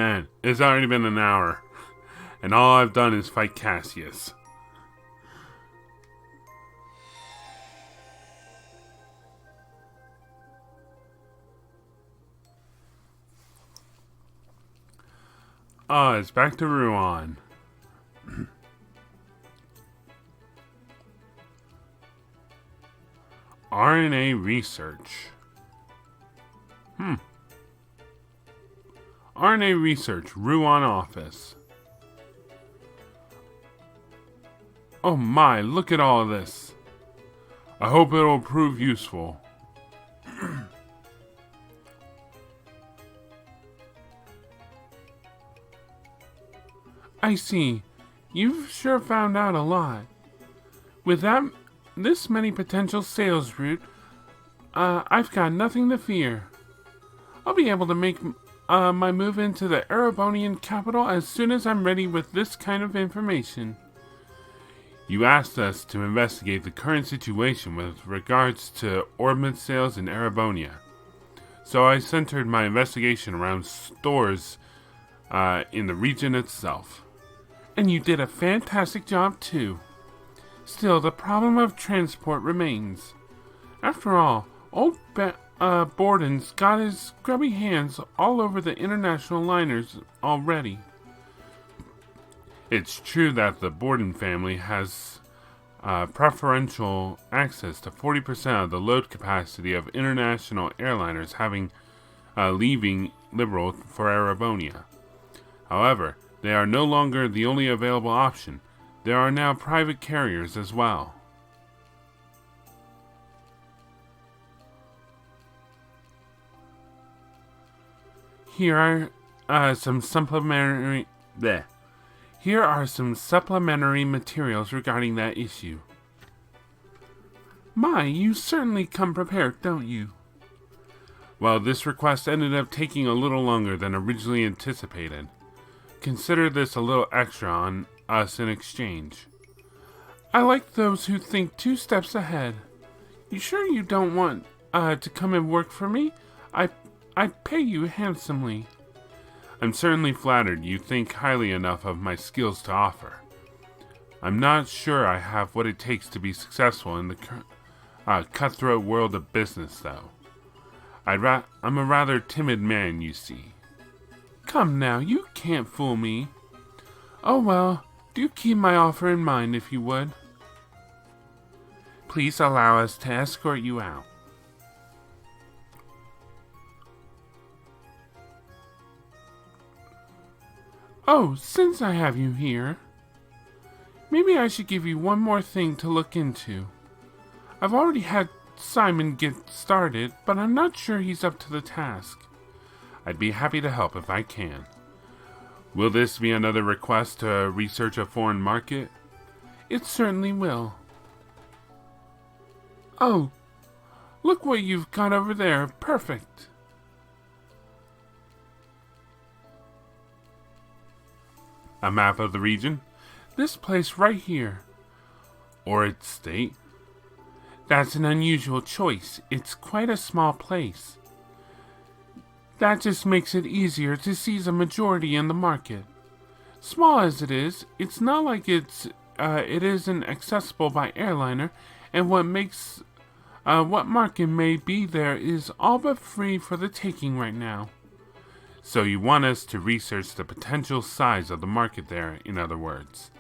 Man, it's already been an hour, and all I've done is fight Cassius. It's back to Ruan. RNA research. RNA research, Ruan office. Oh my, look at all this. I hope it'll prove useful. I see. You've sure found out a lot. With this many potential sales route, I've got nothing to fear. I'll be able to make my move into the Erebonian capital as soon as I'm ready with this kind of information. You asked us to investigate the current situation with regards to orbment sales in Erebonia. So I centered my investigation around stores in the region itself. And you did a fantastic job too. Still, the problem of transport remains. After all, old Borden's got his grubby hands all over the international liners already. It's true that the Borden family has preferential access to 40% of the load capacity of international airliners leaving Liberal for Erebonia. However, they are no longer the only available option. There are now private carriers as well. Here are some supplementary materials regarding that issue. My, you certainly come prepared, don't you? Well, this request ended up taking a little longer than originally anticipated. Consider this a little extra on us in exchange. I like those who think 2 steps ahead. You sure you don't want to come and work for me? I pay you handsomely. I'm certainly flattered you think highly enough of my skills to offer. I'm not sure I have what it takes to be successful in the cutthroat world of business, though. I'm a rather timid man, you see. Come now, you can't fool me. Oh well, do keep my offer in mind if you would. Please allow us to escort you out. Oh, since I have you here, maybe I should give you one more thing to look into. I've already had Simon get started, but I'm not sure he's up to the task. I'd be happy to help if I can. Will this be another request to research a foreign market? It certainly will. Oh, look what you've got over there. Perfect. A map of the region? This place right here. Or its state? That's an unusual choice. It's quite a small place. That just makes it easier to seize a majority in the market. Small as it is, it's not like it isn't accessible by airliner, and what market may be there is all but free for the taking right now. So you want us to research the potential size of the market there, in other words.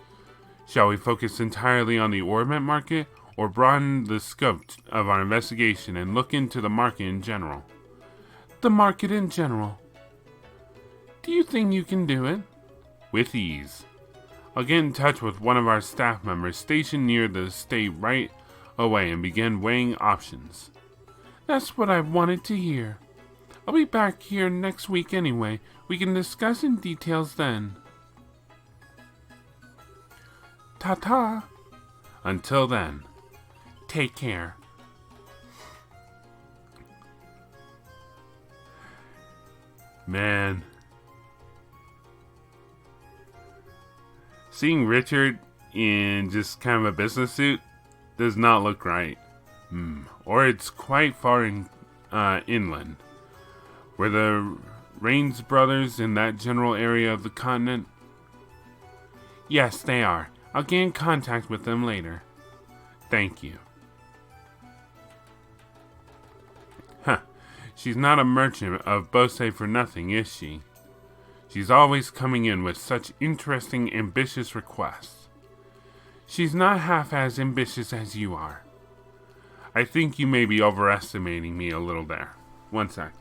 Shall we focus entirely on the orbit market, or broaden the scope of our investigation and look into the market in general? The market in general. Do you think you can do it? With ease. I'll get in touch with one of our staff members stationed near the state right away and begin weighing options. That's what I wanted to hear. I'll be back here next week anyway. We can discuss in details then. Ta-ta. Until then, take care. Man. Seeing Richard in just kind of a business suit does not look right. Or it's quite far inland, where the Rain's brothers in that general area of the continent? Yes, they are. I'll get in contact with them later. Thank you. Huh. She's not a merchant of Bose for nothing, is she? She's always coming in with such interesting, ambitious requests. She's not half as ambitious as you are. I think you may be overestimating me a little there. One sec.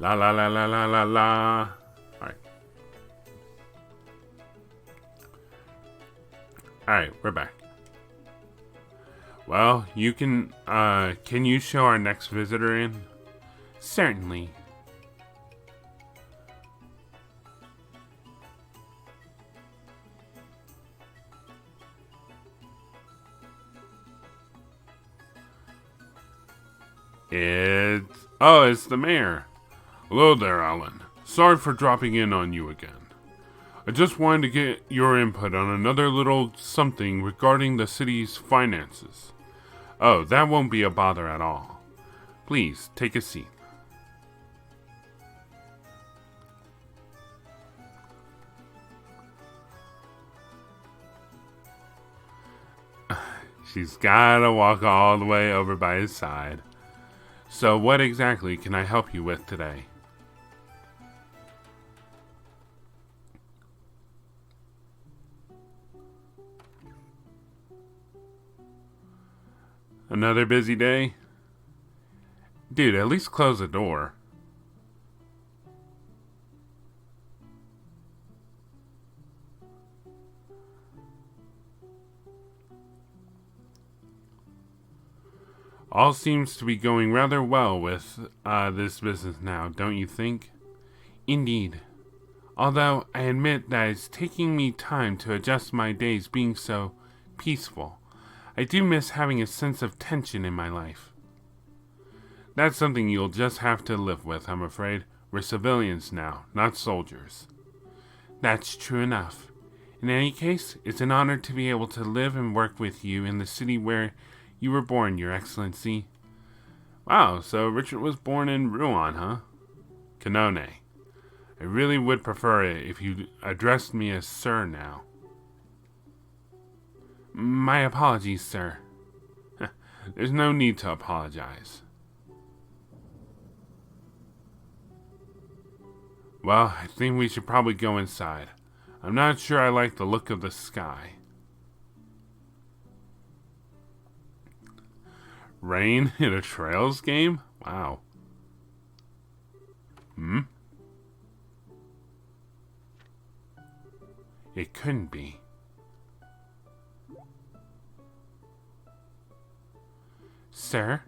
La la la la la la la. Alright. Alright, we're back. Well, you can you show our next visitor in? Certainly. It's the mayor. Hello there, Alan. Sorry for dropping in on you again. I just wanted to get your input on another little something regarding the city's finances. Oh, that won't be a bother at all. Please, take a seat. She's gotta walk all the way over by his side. So what exactly can I help you with today? Another busy day? Dude, at least close the door. All seems to be going rather well with this business now, don't you think? Indeed. Although I admit that it's taking me time to adjust my days being so peaceful. I do miss having a sense of tension in my life. That's something you'll just have to live with, I'm afraid. We're civilians now, not soldiers. That's true enough. In any case, it's an honor to be able to live and work with you in the city where you were born, Your Excellency. Wow, so Richard was born in Rouen, huh? Canone. I really would prefer it if you addressed me as Sir now. My apologies, sir. There's no need to apologize. Well, I think we should probably go inside. I'm not sure I like the look of the sky. Rain in a Trails game? Wow. It couldn't be. Sir,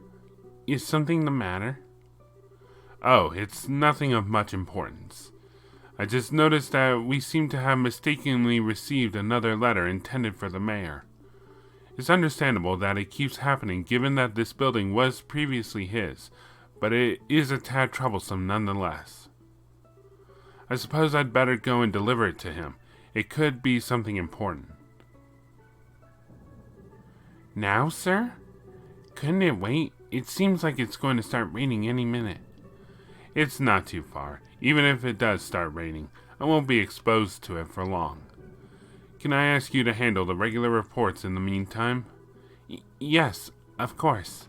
is something the matter? Oh, it's nothing of much importance. I just noticed that we seem to have mistakenly received another letter intended for the mayor. It's understandable that it keeps happening given that this building was previously his, but it is a tad troublesome nonetheless. I suppose I'd better go and deliver it to him. It could be something important. Now, sir? Couldn't it wait? It seems like it's going to start raining any minute. It's not too far. Even if it does start raining, I won't be exposed to it for long. Can I ask you to handle the regular reports in the meantime? Yes, of course.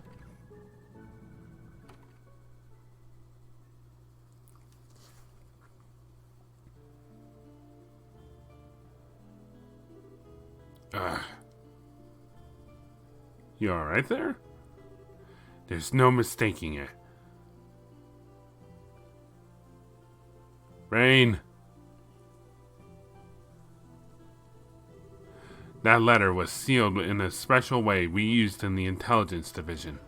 You alright there? There's no mistaking it. Rain. That letter was sealed in a special way we used in the intelligence division.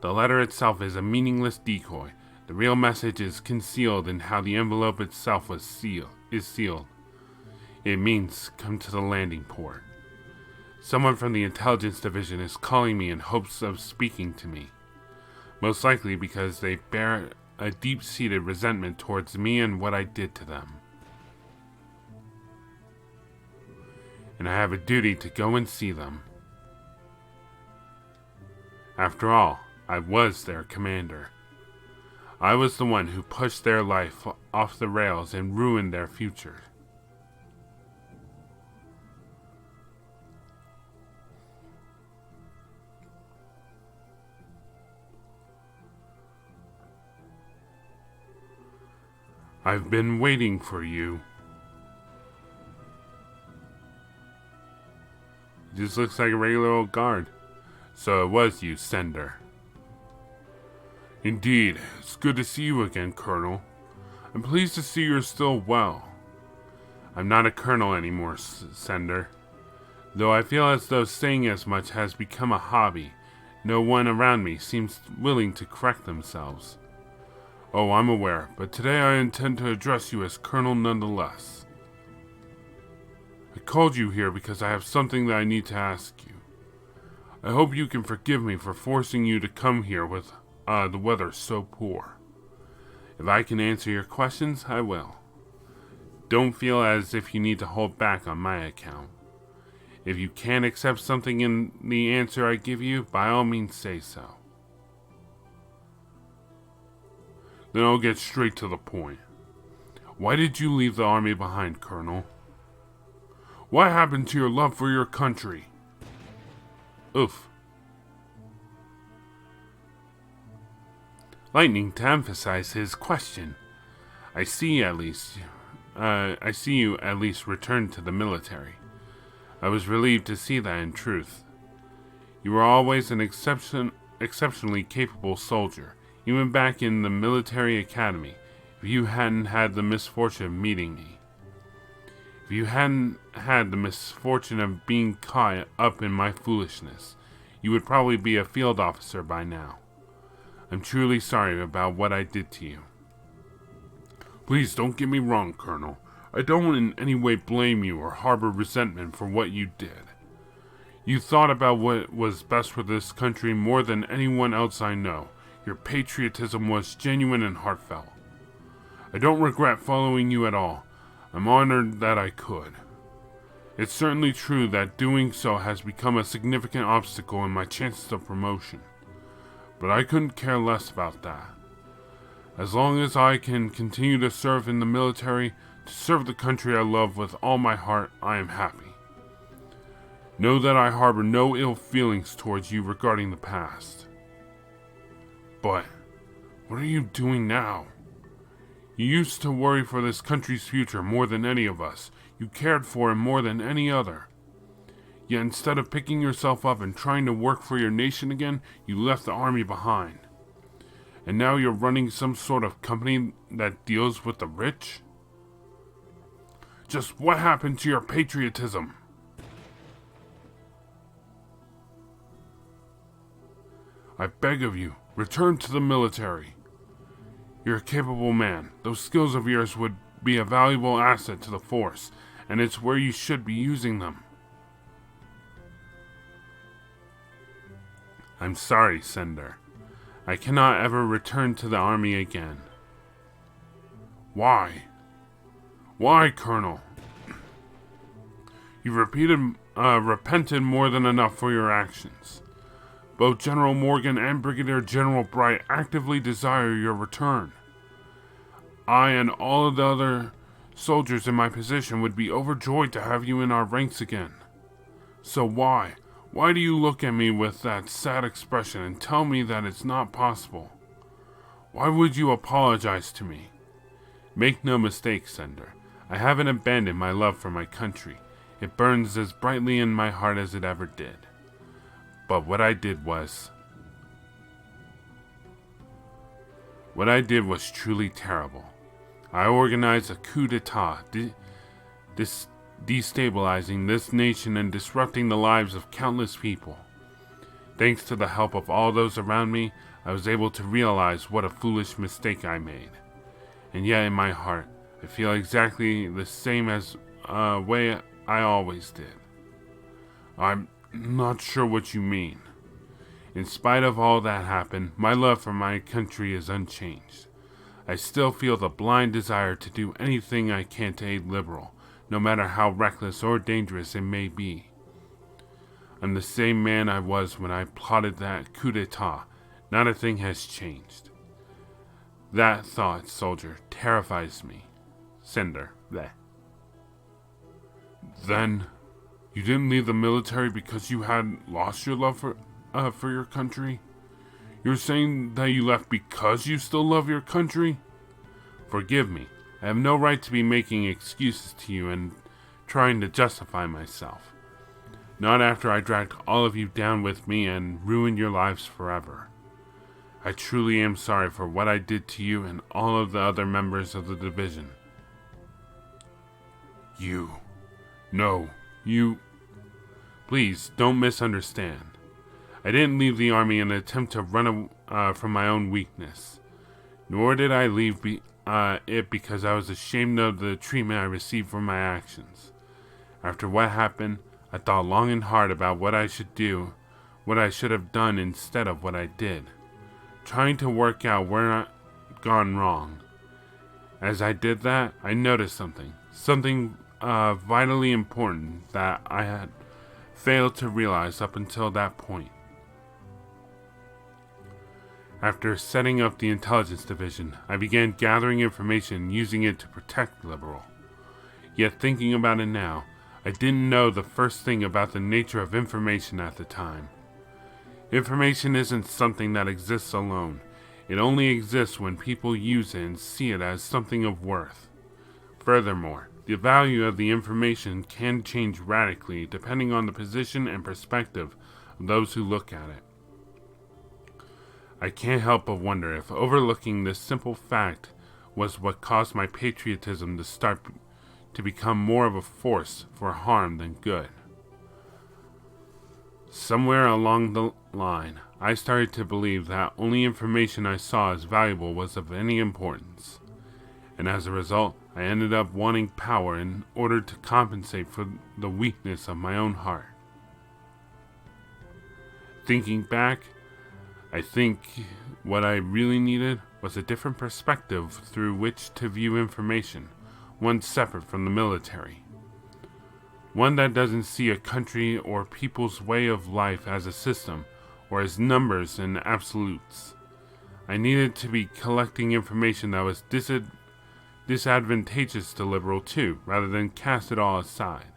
The letter itself is a meaningless decoy. The real message is concealed in how the envelope itself was sealed. is sealed. It means come to the landing port. Someone from the intelligence division is calling me in hopes of speaking to me. Most likely because they bear a deep-seated resentment towards me and what I did to them. And I have a duty to go and see them. After all, I was their commander. I was the one who pushed their life off the rails and ruined their future. I've been waiting for you. He just looks like a regular old guard. So it was you, Sender. Indeed, it's good to see you again, Colonel. I'm pleased to see you're still well. I'm not a colonel anymore, Sender. Though I feel as though saying as much has become a hobby, no one around me seems willing to correct themselves. Oh, I'm aware, but today I intend to address you as Colonel nonetheless. I called you here because I have something that I need to ask you. I hope you can forgive me for forcing you to come here with the weather so poor. If I can answer your questions, I will. Don't feel as if you need to hold back on my account. If you can't accept something in the answer I give you, by all means say so. Then I'll get straight to the point. Why did you leave the army behind, Colonel? What happened to your love for your country? Oof. Lightning to emphasize his question. I see you at least returned to the military. I was relieved to see that in truth. You were always an exceptionally capable soldier, even back in the military academy, if you hadn't had the misfortune of meeting me. If you hadn't had the misfortune of being caught up in my foolishness, you would probably be a field officer by now. I'm truly sorry about what I did to you. Please don't get me wrong, Colonel. I don't in any way blame you or harbor resentment for what you did. You thought about what was best for this country more than anyone else I know. Your patriotism was genuine and heartfelt. I don't regret following you at all. I'm honored that I could. It's certainly true that doing so has become a significant obstacle in my chances of promotion. But I couldn't care less about that. As long as I can continue to serve in the military, to serve the country I love with all my heart, I am happy. Know that I harbor no ill feelings towards you regarding the past. But, what are you doing now? You used to worry for this country's future more than any of us. You cared for it more than any other. Yet instead of picking yourself up and trying to work for your nation again, you left the army behind. And now you're running some sort of company that deals with the rich? Just what happened to your patriotism? I beg of you, return to the military. You're a capable man. Those skills of yours would be a valuable asset to the force, and it's where you should be using them. I'm sorry, Sender. I cannot ever return to the army again. Why? Why, Colonel? You've repented more than enough for your actions. Both General Morgan and Brigadier General Bright actively desire your return. I and all of the other soldiers in my position would be overjoyed to have you in our ranks again. So why? Why do you look at me with that sad expression and tell me that it's not possible? Why would you apologize to me? Make no mistake, Sender. I haven't abandoned my love for my country. It burns as brightly in my heart as it ever did. But what I did was truly terrible. I organized a coup d'etat, destabilizing this nation and disrupting the lives of countless people. Thanks to the help of all those around me, I was able to realize what a foolish mistake I made. And yet in my heart, I feel exactly the same as way I always did. I'm not sure what you mean. In spite of all that happened, my love for my country is unchanged. I still feel the blind desire to do anything I can to aid Liberal, no matter how reckless or dangerous it may be. I'm the same man I was when I plotted that coup d'etat. Not a thing has changed. That thought, soldier, terrifies me. Cinder. Bleh. Then, you didn't leave the military because you had lost your love for your country? You're saying that you left because you still love your country? Forgive me. I have no right to be making excuses to you and trying to justify myself. Not after I dragged all of you down with me and ruined your lives forever. I truly am sorry for what I did to you and all of the other members of the division. You. Please, don't misunderstand. I didn't leave the army in an attempt to run from my own weakness. Nor did I leave it because I was ashamed of the treatment I received for my actions. After what happened, I thought long and hard about what I should do, what I should have done instead of what I did, trying to work out where I'd gone wrong. As I did that, I noticed something vitally important that I had failed to realize up until that point. After setting up the intelligence division, I began gathering information and using it to protect Liberal. Yet thinking about it now, I didn't know the first thing about the nature of information at the time. Information isn't something that exists alone. It only exists when people use it and see it as something of worth. Furthermore, the value of the information can change radically depending on the position and perspective of those who look at it. I can't help but wonder if overlooking this simple fact was what caused my patriotism to start to become more of a force for harm than good. Somewhere along the line, I started to believe that only information I saw as valuable was of any importance, and as a result, I ended up wanting power in order to compensate for the weakness of my own heart. Thinking back, I think what I really needed was a different perspective through which to view information, one separate from the military. One that doesn't see a country or people's way of life as a system or as numbers and absolutes. I needed to be collecting information that was disadvantageous to Liberal too, rather than cast it all aside.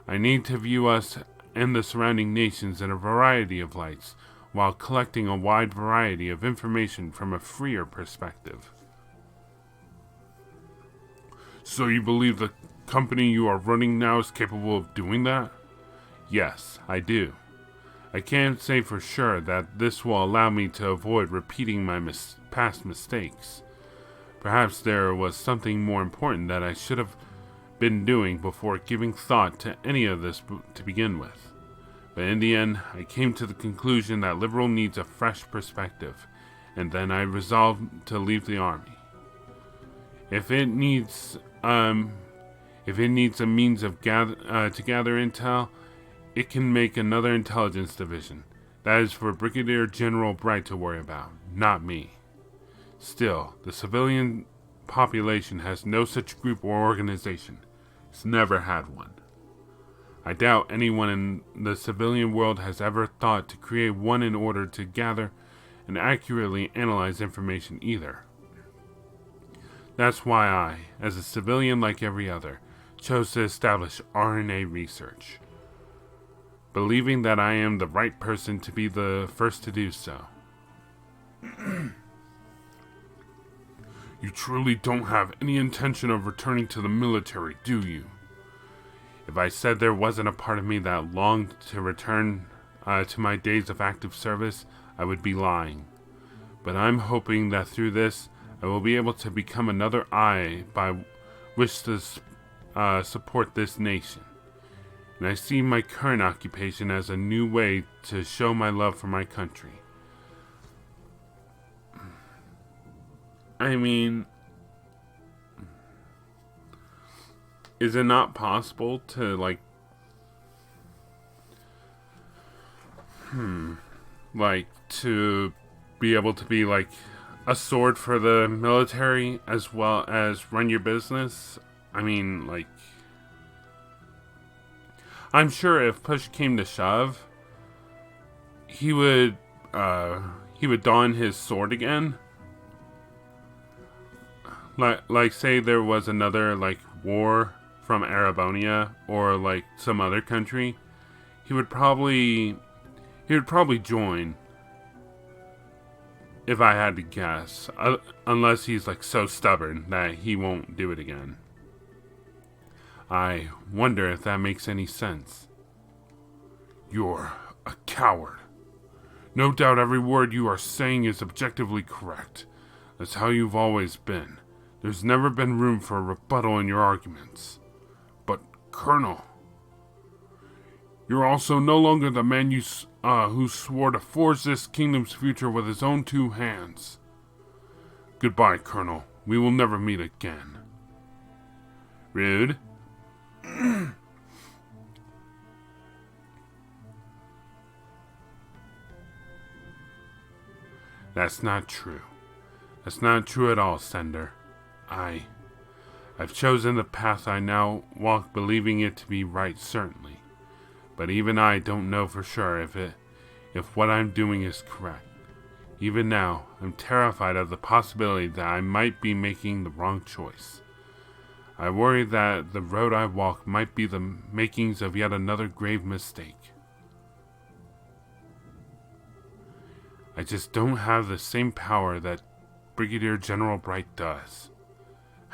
I need to view us and the surrounding nations in a variety of lights, while collecting a wide variety of information from a freer perspective. So you believe the company you are running now is capable of doing that? Yes, I do. I can't say for sure that this will allow me to avoid repeating my past mistakes. Perhaps there was something more important that I should have been doing before giving thought to any of this to begin with. But in the end, I came to the conclusion that Liberal needs a fresh perspective, and then I resolved to leave the army. If it needs a means of to gather intel, it can make another intelligence division. That is for Brigadier General Bright to worry about, not me. Still, the civilian population has no such group or organization. It's never had one. I doubt anyone in the civilian world has ever thought to create one in order to gather and accurately analyze information either. That's why I, as a civilian like every other, chose to establish RNA research, believing that I am the right person to be the first to do so. You truly don't have any intention of returning to the military, do you? If I said there wasn't a part of me that longed to return to my days of active service, I would be lying. But I'm hoping that through this, I will be able to become another eye by which to support this nation. And I see my current occupation as a new way to show my love for my country. I mean, is it not possible to, to be able to be, a sword for the military as well as run your business? I mean, I'm sure if push came to shove, he would don his sword again. Like say there was another, war from Arabonia or, some other country, he would probably join, if I had to guess. Unless he's, so stubborn that he won't do it again. I wonder if that makes any sense. You're a coward. No doubt every word you are saying is objectively correct. That's how you've always been. There's never been room for a rebuttal in your arguments. But, Colonel, you're also no longer the man who swore to forge this kingdom's future with his own two hands. Goodbye, Colonel. We will never meet again. Rude. That's not true. That's not true at all, Sender. I've chosen the path I now walk, believing it to be right, certainly. But even I don't know for sure if what I'm doing is correct. Even now, I'm terrified of the possibility that I might be making the wrong choice. I worry that the road I walk might be the makings of yet another grave mistake. I just don't have the same power that Brigadier General Bright does.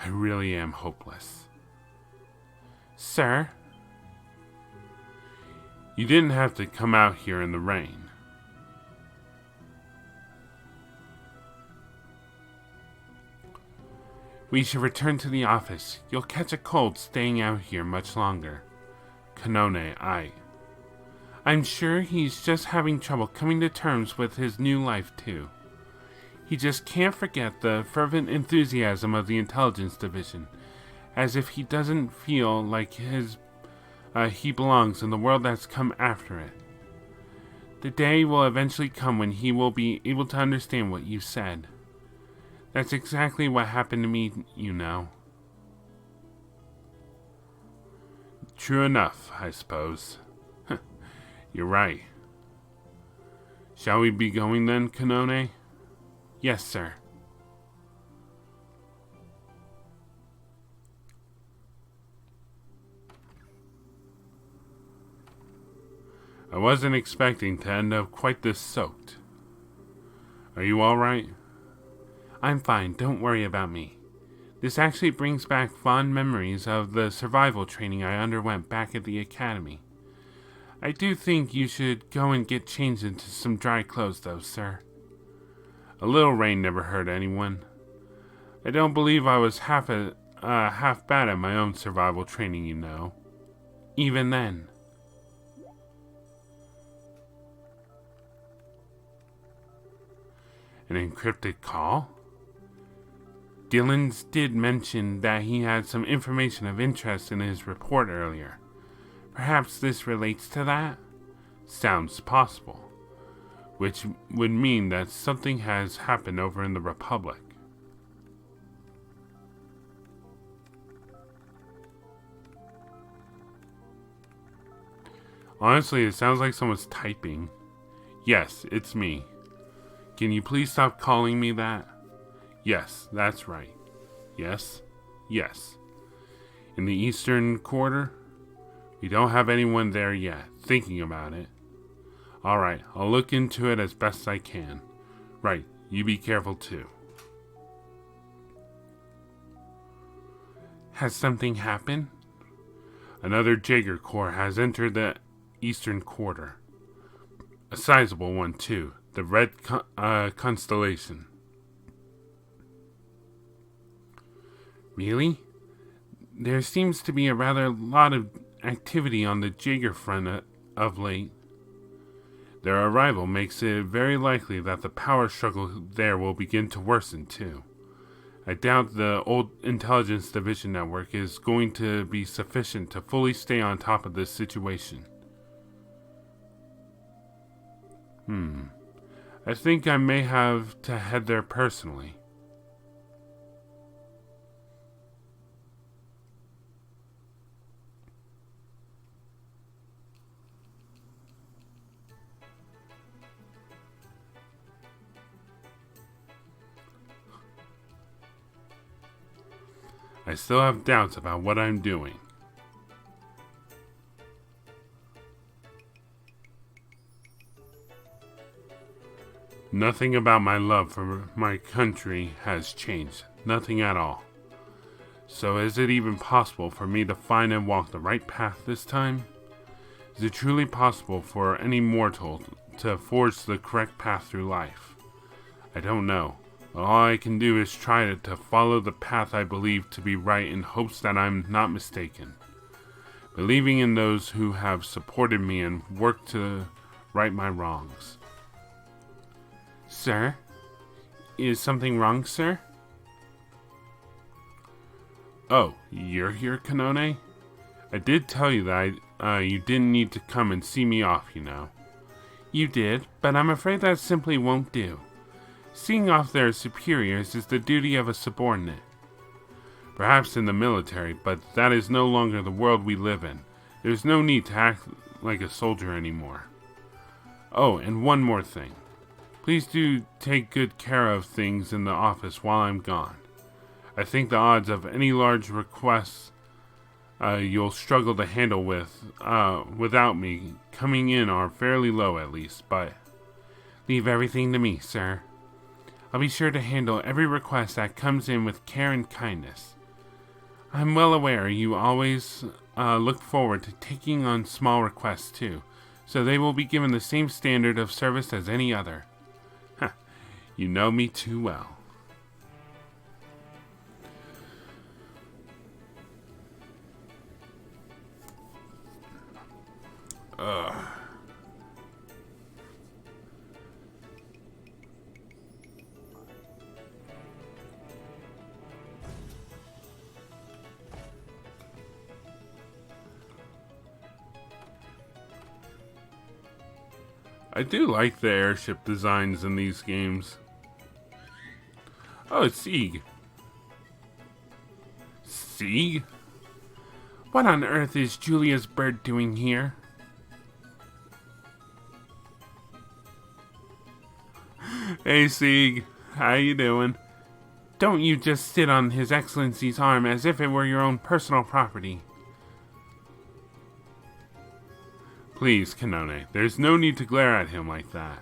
I really am hopeless. Sir? You didn't have to come out here in the rain. We should return to the office. You'll catch a cold staying out here much longer. Kanone, I'm sure he's just having trouble coming to terms with his new life, too. He just can't forget the fervent enthusiasm of the Intelligence Division, as if he doesn't feel like he belongs in the world that's come after it. The day will eventually come when he will be able to understand what you said. That's exactly what happened to me, you know. True enough, I suppose. You're right. Shall we be going then, Kanone? Yes, sir. I wasn't expecting to end up quite this soaked. Are you all right? I'm fine, don't worry about me. This actually brings back fond memories of the survival training I underwent back at the academy. I do think you should go and get changed into some dry clothes, though, sir. A little rain never hurt anyone. I don't believe I was half bad at my own survival training, you know. Even then. An encrypted call? Dillons did mention that he had some information of interest in his report earlier. Perhaps this relates to that? Sounds possible. Which would mean that something has happened over in the Republic. Honestly, it sounds like someone's typing. Yes, it's me. Can you please stop calling me that? Yes, that's right. Yes, yes. In the Eastern Quarter? We don't have anyone there yet. Thinking about it. Alright, I'll look into it as best I can. Right, you be careful too. Has something happened? Another Jaeger Corps has entered the Eastern Quarter. A sizable one too. The Red Constellation. Really? There seems to be a rather lot of activity on the Jaeger front of late. Their arrival makes it very likely that the power struggle there will begin to worsen too. I doubt the old intelligence division network is going to be sufficient to fully stay on top of this situation. I think I may have to head there personally. I still have doubts about what I'm doing. Nothing about my love for my country has changed. Nothing at all. So is it even possible for me to find and walk the right path this time? Is it truly possible for any mortal to forge the correct path through life? I don't know. All I can do is try to follow the path I believe to be right in hopes that I'm not mistaken. Believing in those who have supported me and worked to right my wrongs. Sir? Is something wrong, sir? Oh, you're here, Kanone? I did tell you that you didn't need to come and see me off, you know. You did, but I'm afraid that simply won't do. Seeing off their superiors is the duty of a subordinate. Perhaps in the military, but that is no longer the world we live in. There's no need to act like a soldier anymore. Oh, and one more thing. Please do take good care of things in the office while I'm gone. I think the odds of any large requests you'll struggle to handle without me coming in are fairly low at least, but leave everything to me, sir. I'll be sure to handle every request that comes in with care and kindness. I'm well aware you always look forward to taking on small requests too, so they will be given the same standard of service as any other. You know me too well. I do like the airship designs in these games. Oh, it's Sieg. Sieg? What on earth is Julia's bird doing here? Hey, Sieg. How you doing? Don't you just sit on His Excellency's arm as if it were your own personal property. Please, Kanone, there's no need to glare at him like that.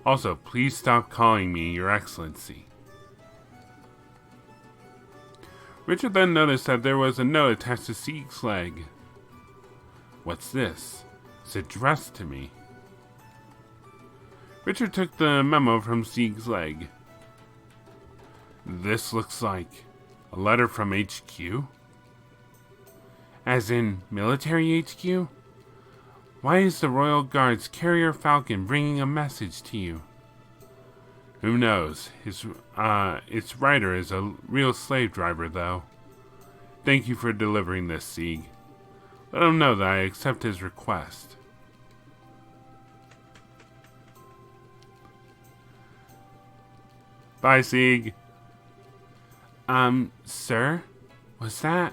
Also, please stop calling me Your Excellency. Richard then noticed that there was a note attached to Sieg's leg. What's this? It's addressed to me. Richard took the memo from Sieg's leg. This looks like a letter from HQ? As in military HQ? Why is the Royal Guard's Carrier Falcon bringing a message to you? Who knows? Its writer is a real slave driver, though. Thank you for delivering this, Sieg. Let him know that I accept his request. Bye, Sieg. Sir? Was that?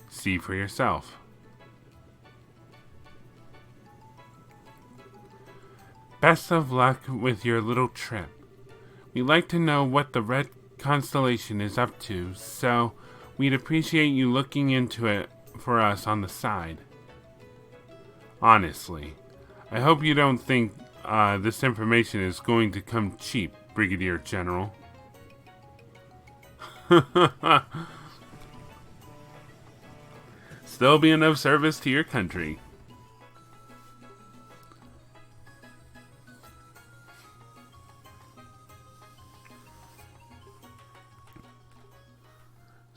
See for yourself. Best of luck with your little trip. We'd like to know what the Red Constellation is up to, so we'd appreciate you looking into it for us on the side. Honestly, I hope you don't think this information is going to come cheap, Brigadier General. Still being of service to your country.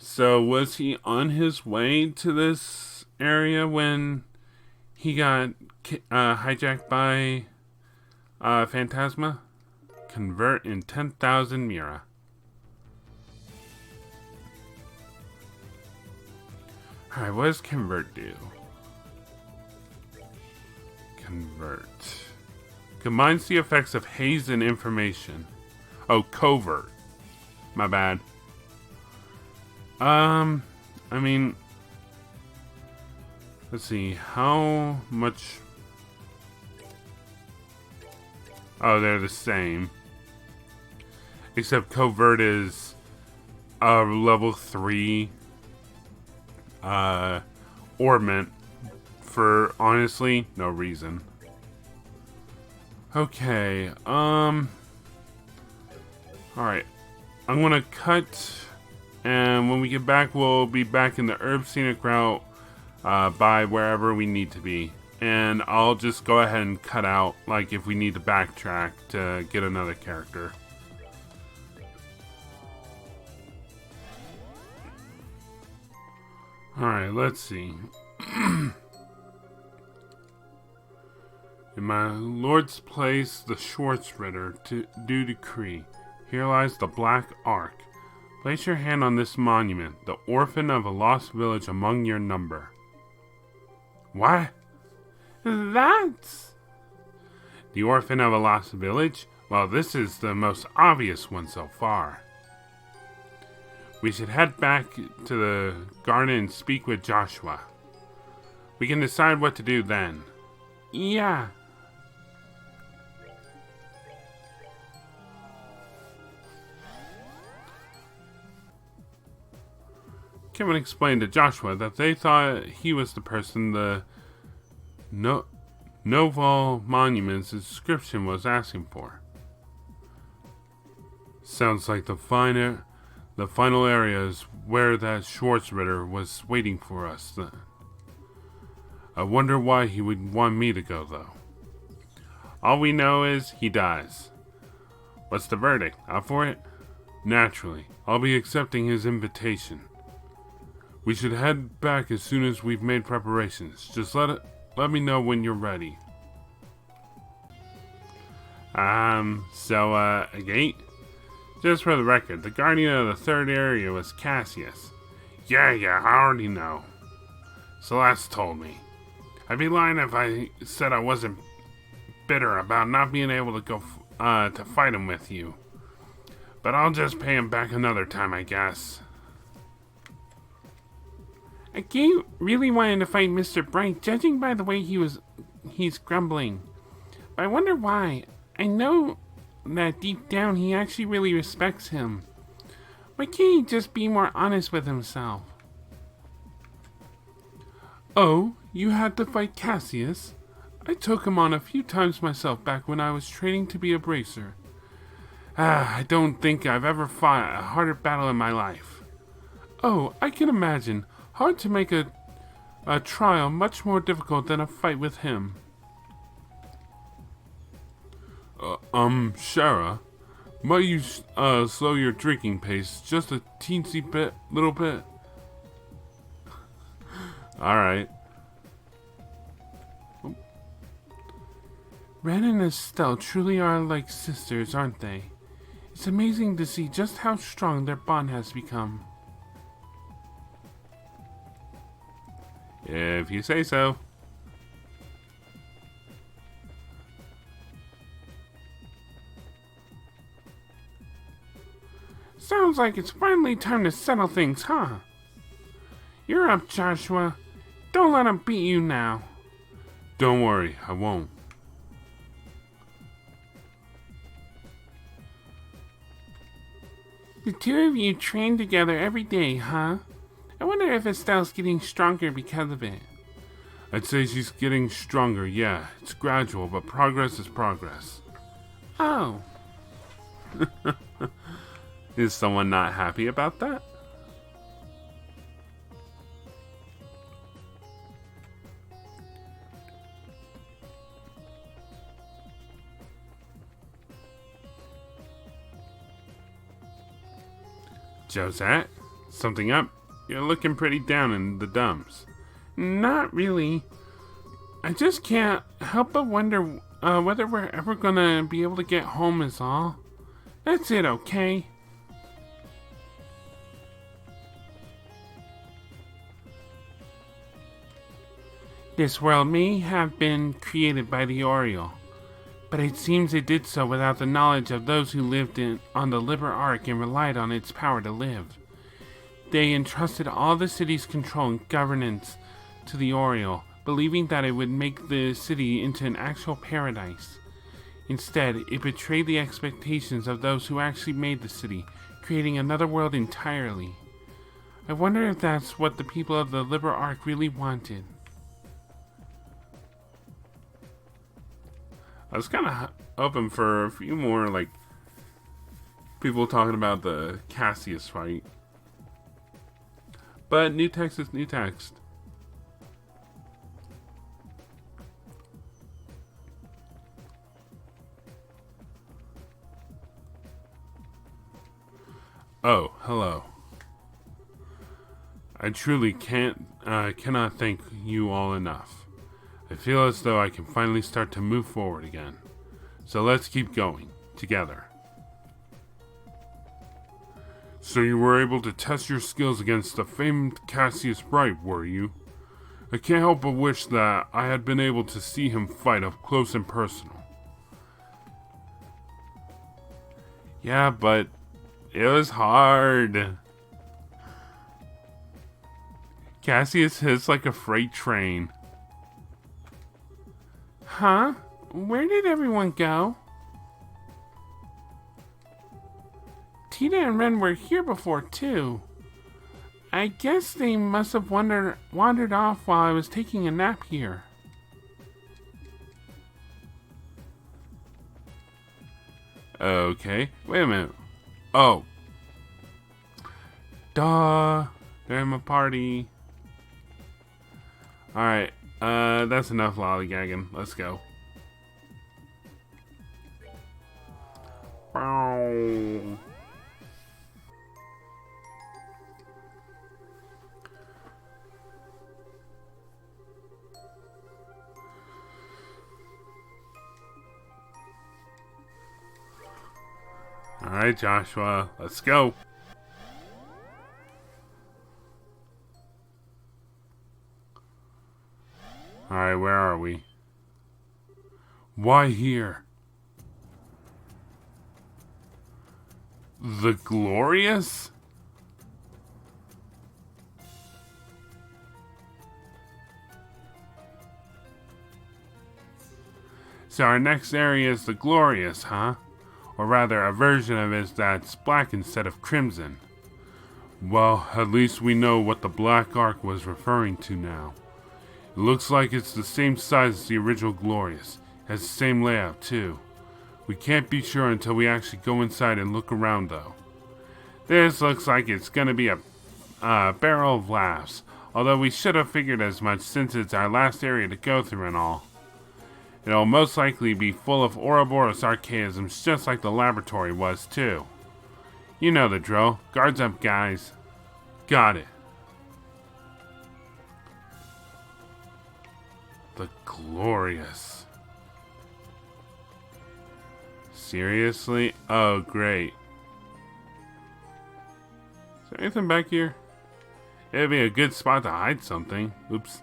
So was he on his way to this area when he got hijacked by Phantasma? Convert in 10,000 Mira. Alright, what does convert do? Convert. Combines the effects of haze and information. Oh, covert. My bad. I mean, let's see, how much? Oh, they're the same. Except covert is level 3 ornament for honestly no reason. Okay, alright. I'm gonna cut, and when we get back, we'll be back in the herb scenic route by wherever we need to be. And I'll just go ahead and cut out, like, if we need to backtrack to get another character. Alright, let's see. In my lord's place, the Schwarzritter, do decree. Here lies the Black Ark. Place your hand on this monument, the orphan of a lost village among your number. What? That's... The orphan of a lost village? Well, this is the most obvious one so far. We should head back to the garden and speak with Joshua. We can decide what to do then. Yeah. Kevin explained to Joshua that they thought he was the person the Noval Monument's inscription was asking for. Sounds like the final area is where that Schwarzritter was waiting for us. I wonder why he would want me to go, though. All we know is he dies. What's the verdict? Up for it? Naturally, I'll be accepting his invitation. We should head back as soon as we've made preparations. Just let me know when you're ready. A gate? Just for the record, the guardian of the third area was Cassius. Yeah, I already know. Celeste told me. I'd be lying if I said I wasn't bitter about not being able to go to fight him with you. But I'll just pay him back another time, I guess. I keep really wanting to fight Mr. Bright, judging by the way he's grumbling. But I wonder why. I know that deep down he actually really respects him. Why can't he just be more honest with himself? Oh, you had to fight Cassius? I took him on a few times myself back when I was training to be a bracer. I don't think I've ever fought a harder battle in my life. Oh, I can imagine. Hard to make a trial much more difficult than a fight with him. Shara, might you slow your drinking pace just a little bit? Alright. Ren and Estelle truly are like sisters, aren't they? It's amazing to see just how strong their bond has become. If you say so. Sounds like it's finally time to settle things, huh? You're up, Joshua. Don't let him beat you now. Don't worry, I won't. The two of you train together every day, huh? I wonder if Estelle's getting stronger because of it. I'd say she's getting stronger, yeah. It's gradual, but progress is progress. Oh. Is someone not happy about that? Josette? Something up? You're looking pretty down in the dumps. Not really. I just can't help but wonder whether we're ever gonna be able to get home is all. That's it, okay? This world may have been created by the Oriole, but it seems it did so without the knowledge of those who lived on the Liber Arc and relied on its power to live. They entrusted all the city's control and governance to the Oriole, believing that it would make the city into an actual paradise. Instead, it betrayed the expectations of those who actually made the city, creating another world entirely. I wonder if that's what the people of the Liber Arc really wanted. I was kind of hoping for a few more, like, people talking about the Cassius fight. But new text is new text. Oh, hello. I truly cannot thank you all enough. I feel as though I can finally start to move forward again. So let's keep going, together. So you were able to test your skills against the famed Cassius Bright, were you? I can't help but wish that I had been able to see him fight up close and personal. Yeah, but it was hard. Cassius hits like a freight train. Huh? Where did everyone go? Tina and Ren were here before, too. I guess they must have wandered off while I was taking a nap here. Okay, wait a minute. Oh. Duh. They're in my party. Alright, that's enough lollygagging. Let's go. Bow. Alright, Joshua, let's go. Alright, where are we? Why here? The Glorius? So our next area is the Glorius, huh? Or rather, a version of it that's black instead of crimson. Well, at least we know what the Black Ark was referring to now. It looks like it's the same size as the original Glorious. It has the same layout, too. We can't be sure until we actually go inside and look around, though. This looks like it's gonna be a barrel of laughs, although we should have figured as much since it's our last area to go through and all. It'll most likely be full of Ouroboros archaisms just like the laboratory was, too. You know the drill. Guards up, guys. Got it. The Glorious. Seriously? Oh, great. Is there anything back here? It'd be a good spot to hide something. Oops.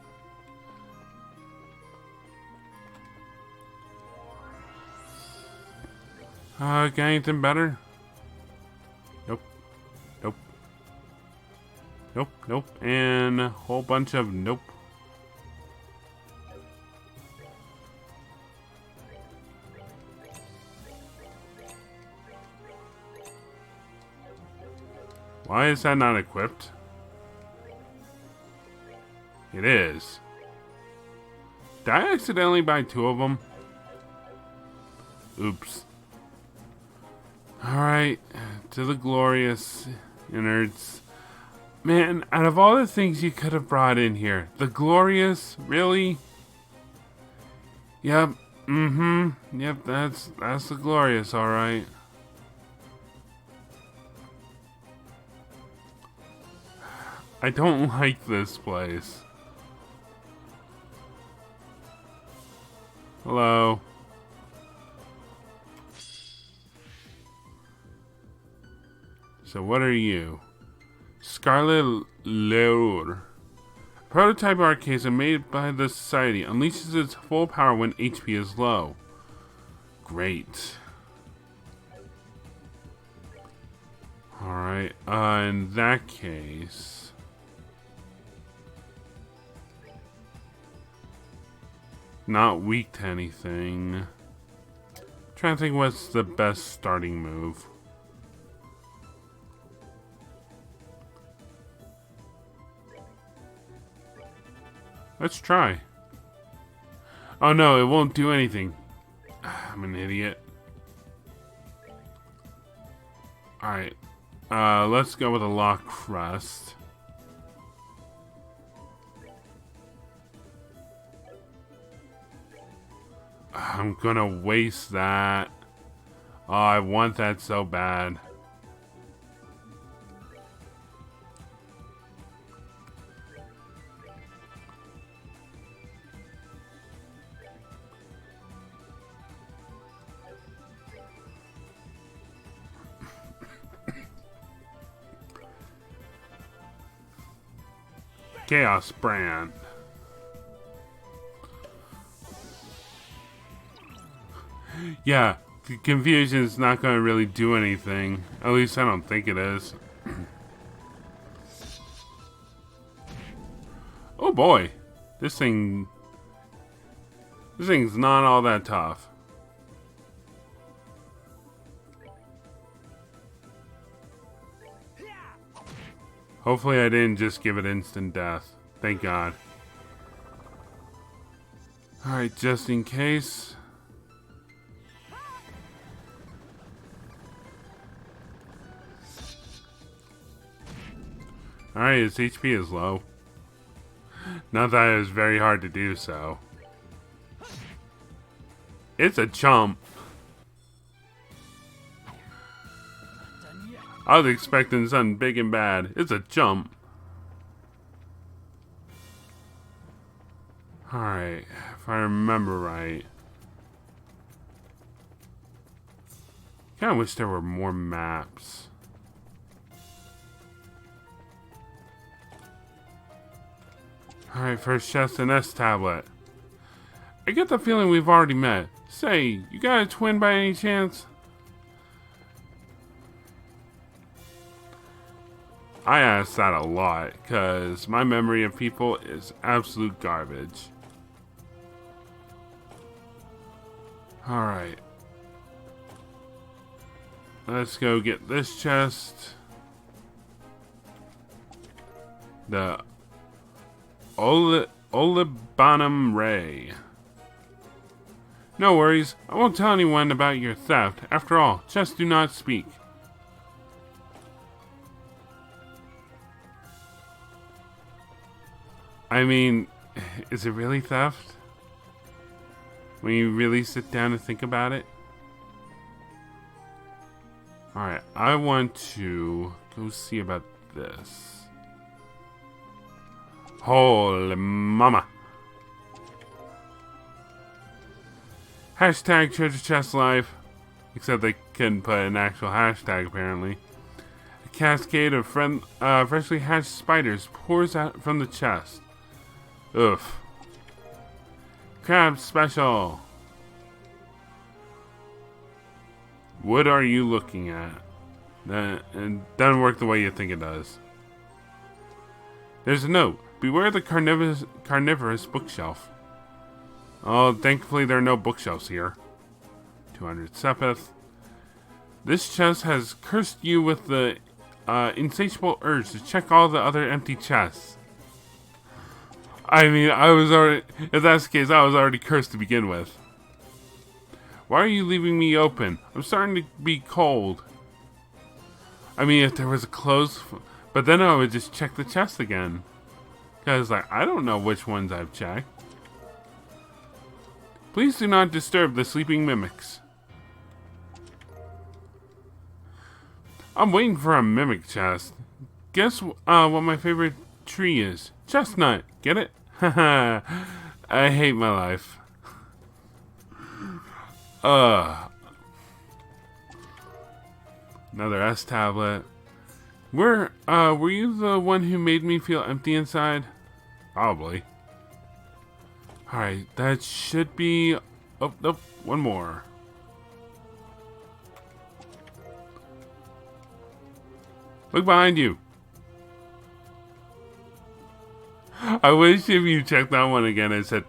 Got anything better? Nope. Nope. Nope, nope. And a whole bunch of nope. Why is that not equipped? It is. Did I accidentally buy 2 of them? Oops. Alright, to the Glorious innards. Man, out of all the things you could have brought in here, the Glorious, really? Yep, yep, that's the Glorious, alright. I don't like this place. Hello. So what are you? Scarlet Leur. Prototype arcade made by the Society unleashes its full power when HP is low. Great. Alright, in that case... Not weak to anything. Trying to think what's the best starting move. Let's try. Oh no, it won't do anything. I'm an idiot. Alright. Let's go with a lock crust. I'm gonna waste that. Oh, I want that so bad. Chaos brand. Yeah, the confusion is not going to really do anything. At least I don't think it is. Oh boy, this thing's not all that tough. Hopefully I didn't just give it instant death. Thank God. Alright, just in case. Alright, its HP is low. Not that it was very hard to do so. It's a chump. I was expecting something big and bad. It's a jump. Alright, if I remember right. Kinda wish there were more maps. Alright, first chest and S tablet. I get the feeling we've already met. Say, you got a twin by any chance? I ask that a lot, because my memory of people is absolute garbage. Alright. Let's go get this chest. The Olibanum Ray. No worries, I won't tell anyone about your theft. After all, chests do not speak. I mean, is it really theft? When you really sit down and think about it? Alright, I want to go see about this. Holy mama. Hashtag treasure chest life. Except they couldn't put an actual hashtag apparently. A cascade of freshly hatched spiders pours out from the chest. Oof. Crab special. What are you looking at? It doesn't work the way you think it does. There's a note. Beware the carnivorous bookshelf. Oh, thankfully there are no bookshelves here. 200 sepith. This chest has cursed you with the insatiable urge to check all the other empty chests. I mean, if that's the case, I was already cursed to begin with. Why are you leaving me open? I'm starting to be cold. I mean, if there was a closed... But then I would just check the chest again. Because, like, I don't know which ones I've checked. Please do not disturb the sleeping mimics. I'm waiting for a mimic chest. Guess what my favorite tree is? Chestnut. Get it? Haha. I hate my life. Another S tablet. Were you the one who made me feel empty inside? Probably. Alright, that should be... Oh, nope, one more. Look behind you. I wish if you checked that one again and said...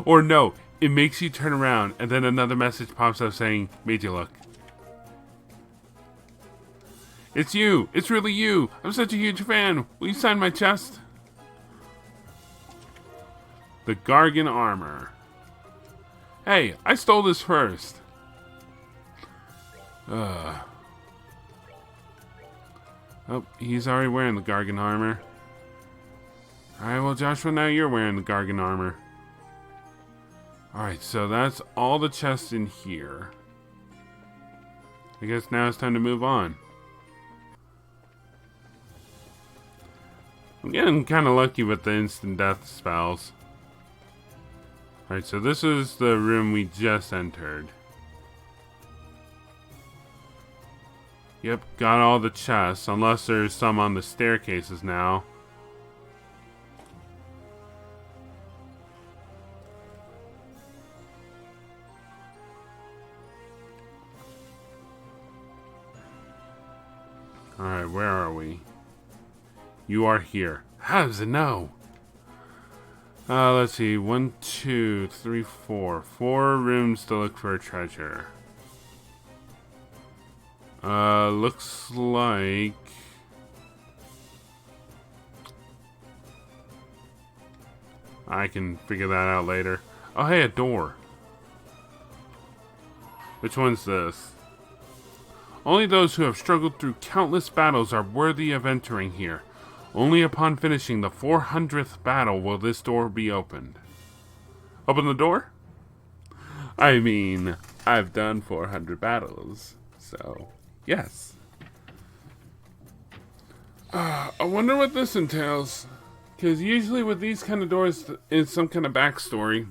Or no, it makes you turn around and then another message pops up saying, made you look. It's you! It's really you! I'm such a huge fan! Will you sign my chest? The Gargan armor. Hey, I stole this first. Oh, he's already wearing the Gargan armor. Alright, well, Joshua, now you're wearing the Gargan armor. Alright, so that's all the chests in here. I guess now it's time to move on. I'm getting kind of lucky with the instant death spells. Alright, so this is the room we just entered. Yep, got all the chests, unless there's some on the staircases now. Alright, where are we? You are here. How does it know? Let's see. 1, 2, 3, 4. 4 rooms to look for a treasure. Looks like... I can figure that out later. Oh, hey, a door. Which one's this? Only those who have struggled through countless battles are worthy of entering here. Only upon finishing the 400th battle will this door be opened. Open the door? I mean, I've done 400 battles, so yes. I wonder what this entails. Because usually with these kind of doors, it's some kind of backstory.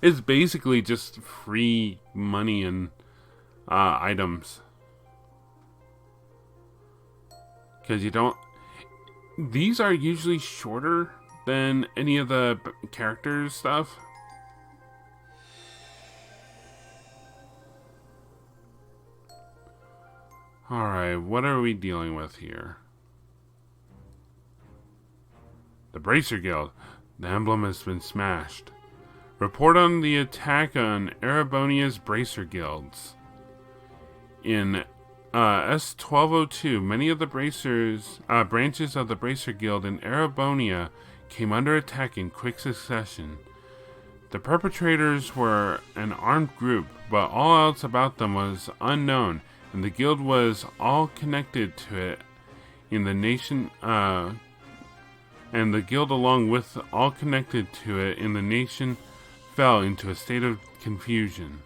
It's basically just free money and items. Because you don't... These are usually shorter than any of the characters' stuff. Alright, what are we dealing with here? The Bracer Guild. The emblem has been smashed. Report on the attack on Erebonia's Bracer Guilds. In S1202, many of the branches of the Bracer Guild in Erebonia came under attack in quick succession. The perpetrators were an armed group, but all else about them was unknown, and the guild was all connected to it in the nation, and the guild along with all connected to it in the nation fell into a state of confusion.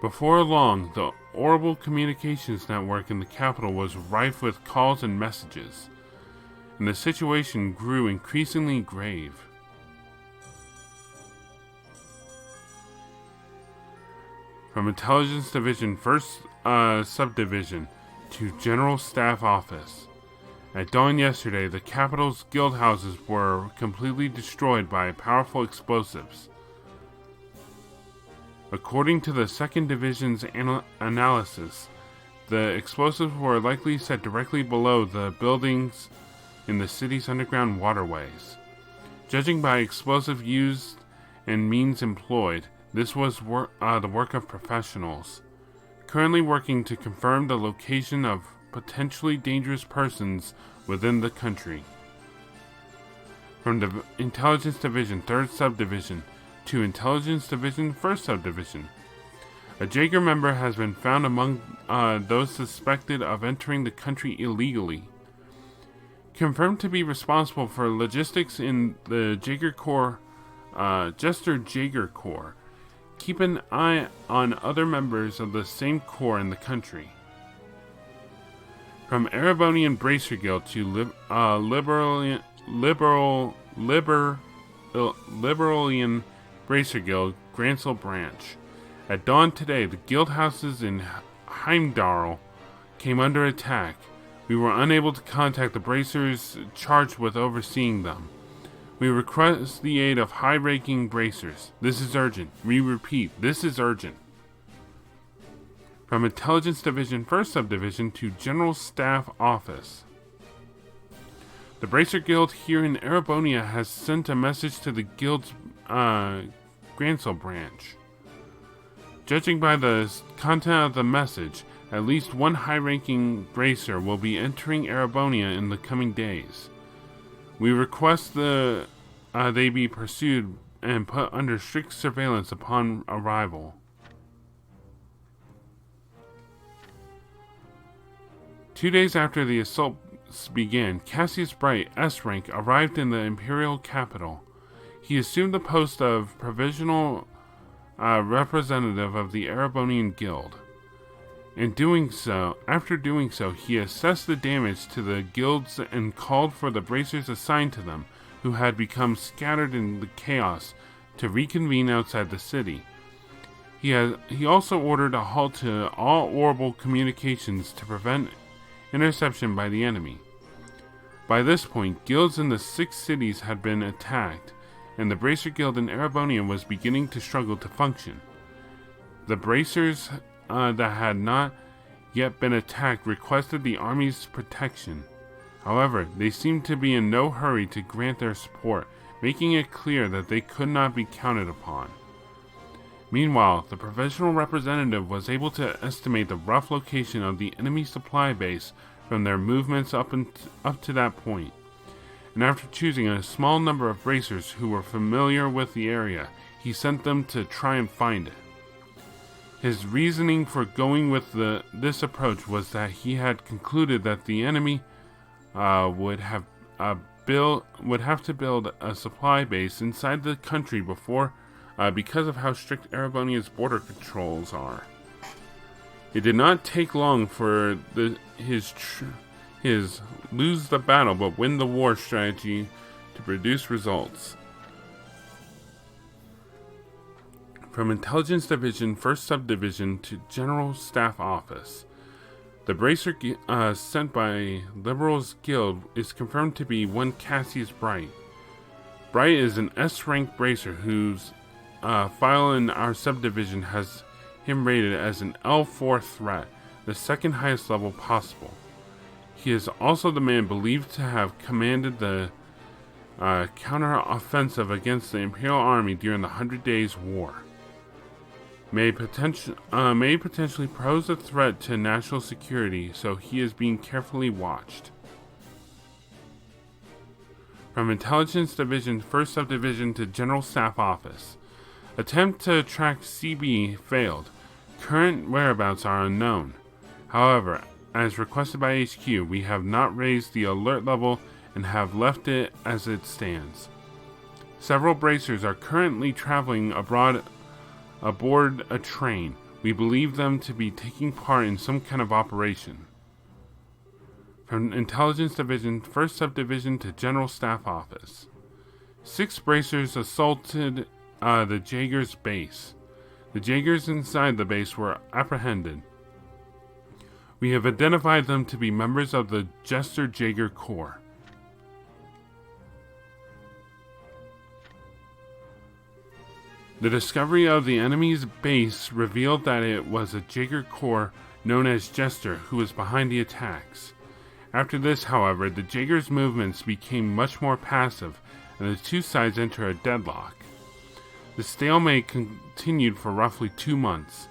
Before long, the Orbital Communications Network in the capital was rife with calls and messages, and the situation grew increasingly grave. From Intelligence Division 1st Subdivision to General Staff Office. At dawn yesterday, the capital's guild houses were completely destroyed by powerful explosives. According to the 2nd Division's analysis, the explosives were likely set directly below the buildings in the city's underground waterways. Judging by explosive used and means employed, this was the work of professionals, currently working to confirm the location of potentially dangerous persons within the country. From the Intelligence Division 3rd Subdivision to Intelligence Division 1st Subdivision. A Jaeger member has been found among those suspected of entering the country illegally. Confirmed to be responsible for logistics in the Jaeger Corps, Jester Jaeger Corps. Keep an eye on other members of the same corps in the country. From Erebonian Bracer Guild to Liberalian Bracer Guild, Gransel Branch. At dawn today, the guild houses in Heimdall came under attack. We were unable to contact the bracers charged with overseeing them. We request the aid of high-ranking bracers. This is urgent. We repeat, this is urgent. From Intelligence Division, 1st Subdivision to General Staff Office. The Bracer Guild here in Erebonia has sent a message to the Guild's Grancel branch. Judging by the content of the message, at least one high-ranking bracer will be entering Erebonia in the coming days. We request they be pursued and put under strict surveillance upon arrival. Two days after the assaults began, Cassius Bright, S rank, arrived in the Imperial capital. He assumed the post of provisional representative of the Erebonian Guild. After doing so, he assessed the damage to the guilds and called for the bracers assigned to them, who had become scattered in the chaos, to reconvene outside the city. He also ordered a halt to all orbital communications to prevent interception by the enemy. By this point, guilds in the 6 cities had been attacked, and the Bracer Guild in Erebonia was beginning to struggle to function. The bracers that had not yet been attacked requested the army's protection. However, they seemed to be in no hurry to grant their support, making it clear that they could not be counted upon. Meanwhile, the provisional representative was able to estimate the rough location of the enemy supply base from their movements up to that point, and after choosing a small number of bracers who were familiar with the area, he sent them to try and find it. His reasoning for going with this approach was that he had concluded that the enemy would have to build a supply base inside the country before, because of how strict Erebonia's border controls are. It did not take long for his lose the battle but win the war strategy to produce results. From Intelligence Division, 1st Subdivision to General Staff Office. The bracer sent by Liberal's Guild is confirmed to be one Cassius Bright. Bright is an S-rank bracer whose file in our subdivision has him rated as an L4 threat, the second highest level possible. He is also the man believed to have commanded the counter-offensive against the Imperial Army during the 100 Days War. May potentially pose a threat to national security, so he is being carefully watched. From Intelligence Division, 1st Subdivision to General Staff Office. Attempt to track CB failed. Current whereabouts are unknown. However, as requested by HQ, we have not raised the alert level and have left it as it stands. Several bracers are currently traveling aboard a train. We believe them to be taking part in some kind of operation. From Intelligence Division, 1st Subdivision to General Staff Office. 6 bracers assaulted the Jaegers base. The Jaegers inside the base were apprehended. We have identified them to be members of the Jester Jaeger Corps. The discovery of the enemy's base revealed that it was a Jaeger Corps known as Jester who was behind the attacks. After this, however, the Jaegers' movements became much more passive, and the two sides entered a deadlock. The stalemate continued for roughly 2 months.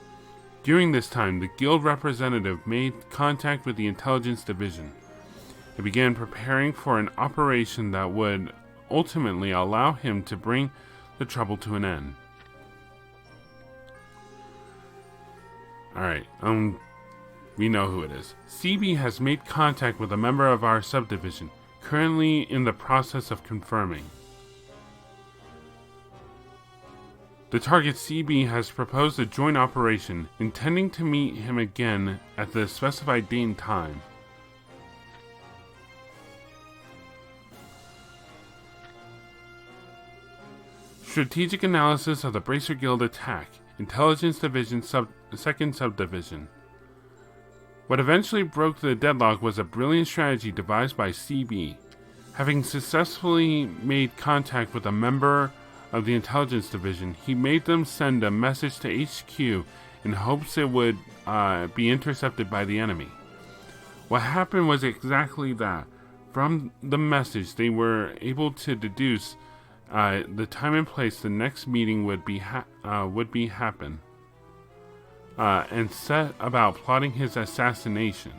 During this time, the guild representative made contact with the Intelligence Division. He began preparing for an operation that would ultimately allow him to bring the trouble to an end. Alright, we know who it is. CB has made contact with a member of our subdivision, currently in the process of confirming. The target CB has proposed a joint operation, intending to meet him again at the specified date and time. Strategic analysis of the Bracer Guild attack. Intelligence Division 2nd Subdivision. What eventually broke the deadlock was a brilliant strategy devised by CB. Having successfully made contact with a member of the intelligence division, he made them send a message to HQ in hopes it would be intercepted by the enemy. What happened was exactly that. From the message, they were able to deduce the time and place the next meeting would be happen, and set about plotting his assassination.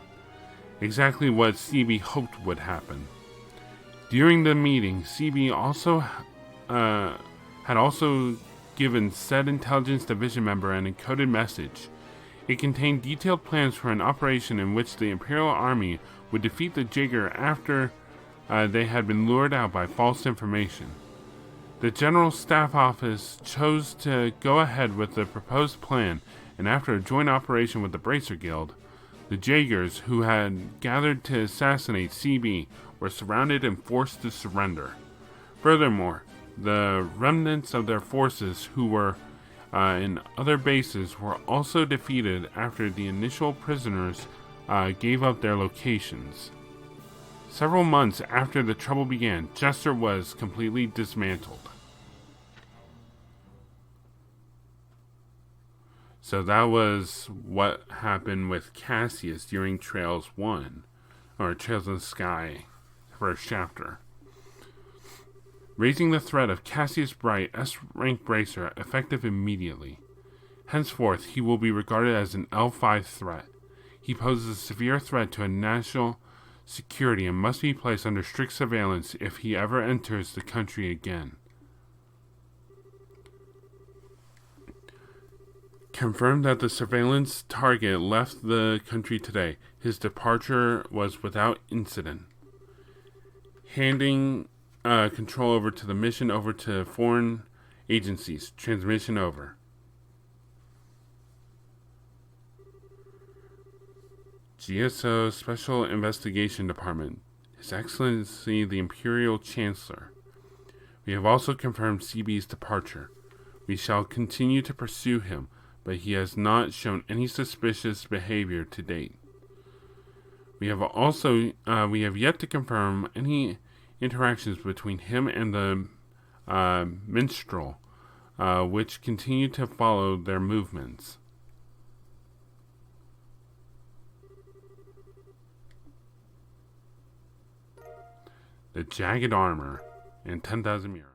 Exactly what CB hoped would happen. During the meeting, CB had also given said intelligence division member an encoded message. It contained detailed plans for an operation in which the Imperial Army would defeat the Jaeger after they had been lured out by false information. The General Staff Office chose to go ahead with the proposed plan, and after a joint operation with the Bracer Guild, the Jaegers, who had gathered to assassinate CB, were surrounded and forced to surrender. Furthermore, the remnants of their forces who were in other bases were also defeated after the initial prisoners gave up their locations. Several months after the trouble began, Jester was completely dismantled. So that was what happened with Cassius during Trails 1, or Trails in the Sky, first chapter. Raising the threat of Cassius Bright, S-rank Bracer, effective immediately. Henceforth, he will be regarded as an L5 threat. He poses a severe threat to national security and must be placed under strict surveillance if he ever enters the country again. Confirmed that the surveillance target left the country today. His departure was without incident. Handing control over to the mission over to foreign agencies. Transmission over. GSO Special Investigation Department. His Excellency the Imperial Chancellor. We have also confirmed CB's departure. We shall continue to pursue him, but he has not shown any suspicious behavior to date. We have yet to confirm any interactions between him and the minstrel, which continue to follow their movements. The Jagged Armor and 10,000 Mira.